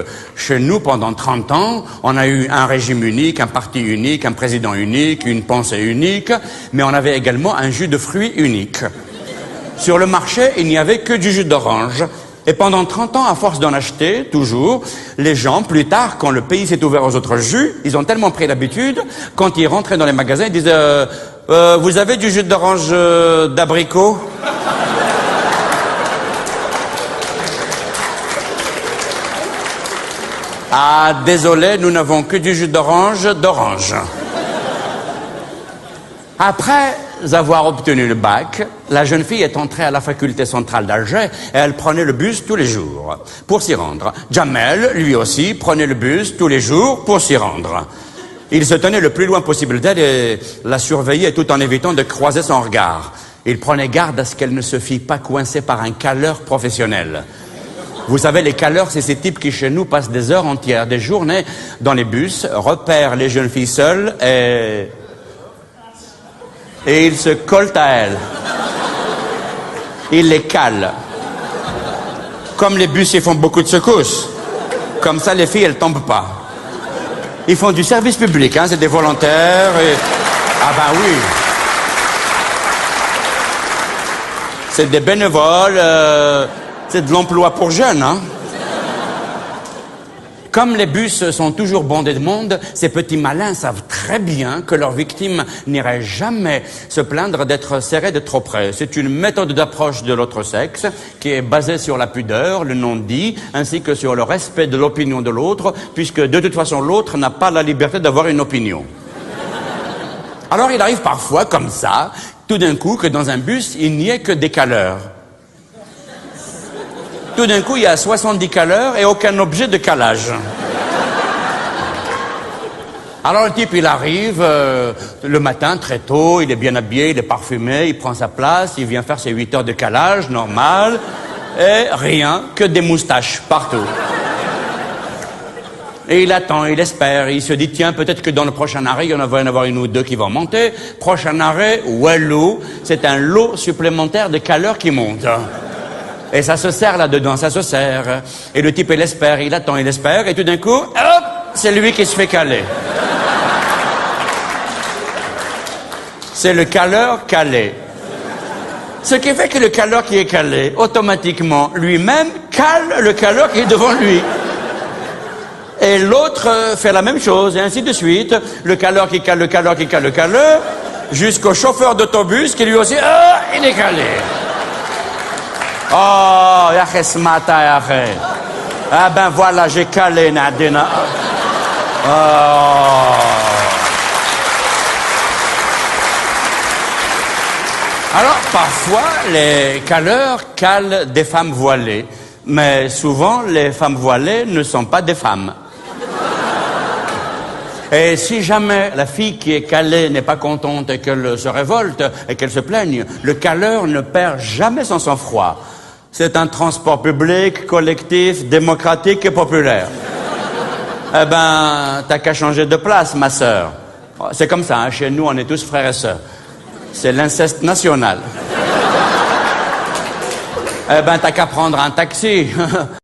que chez nous, pendant 30 ans, on a eu un régime unique, un parti unique, un président unique, une pensée unique, mais on avait également un jus de fruits unique. Sur le marché, il n'y avait que du jus d'orange. Et pendant 30 ans, à force d'en acheter, toujours, les gens, plus tard, quand le pays s'est ouvert aux autres jus, ils ont tellement pris l'habitude, quand ils rentraient dans les magasins, ils disaient vous avez du jus d'orange d'abricot ?» Ah, désolé, nous n'avons que du jus d'orange d'orange. Après avoir obtenu le bac, la jeune fille est entrée à la faculté centrale d'Alger et elle prenait le bus tous les jours pour s'y rendre. Jamel, lui aussi, prenait le bus tous les jours pour s'y rendre. Il se tenait le plus loin possible d'elle et la surveillait tout en évitant de croiser son regard. Il prenait garde à ce qu'elle ne se fît pas coincer par un caleur professionnel. Vous savez, les caleurs, c'est ces types qui, chez nous, passent des heures entières, des journées dans les bus, repèrent les jeunes filles seules et ils se collent à elles. Ils les calent. Comme les bus, ils font beaucoup de secousses. Comme ça, les filles, elles tombent pas. Ils font du service public, hein, c'est des volontaires et... Ah ben oui. C'est des bénévoles, c'est de l'emploi pour jeunes, hein. Comme les bus sont toujours bondés de monde, ces petits malins savent très bien que leurs victimes n'iraient jamais se plaindre d'être serrées de trop près. C'est une méthode d'approche de l'autre sexe qui est basée sur la pudeur, le non-dit, ainsi que sur le respect de l'opinion de l'autre, puisque de toute façon l'autre n'a pas la liberté d'avoir une opinion. Alors il arrive parfois, comme ça, tout d'un coup, que dans un bus, il n'y ait que des caleurs. Tout d'un coup, il y a 70 caleurs et aucun objet de calage. Alors le type, il arrive le matin très tôt, il est bien habillé, il est parfumé, il prend sa place, il vient faire ses 8 heures de calage, normal, et rien, que des moustaches partout. Et il attend, il espère, il se dit, tiens, peut-être que dans le prochain arrêt, il y en va y en avoir une ou deux qui vont monter. Prochain arrêt, walou, c'est un lot supplémentaire de caleurs qui monte. Et ça se serre là-dedans, ça se serre. Et le type, il espère, il attend, il espère, et tout d'un coup, hop, c'est lui qui se fait caler. C'est le caleur calé. Ce qui fait que le caleur qui est calé, automatiquement, lui-même cale le caleur qui est devant lui. Et l'autre fait la même chose, et ainsi de suite. Le caleur qui cale, le caleur qui cale, le caleur, jusqu'au chauffeur d'autobus qui lui aussi, il est calé. Oh, ya smata ya. Ah ben voilà, j'ai calé Nadina. Oh. Alors, parfois, les caleurs calent des femmes voilées. Mais souvent, les femmes voilées ne sont pas des femmes. Et si jamais la fille qui est calée n'est pas contente et qu'elle se révolte et qu'elle se plaigne, le caleur ne perd jamais son sang-froid. C'est un transport public, collectif, démocratique et populaire. Eh ben, t'as qu'à changer de place, ma sœur. C'est comme ça, hein, chez nous, on est tous frères et sœurs. C'est l'inceste national. Eh ben, t'as qu'à prendre un taxi.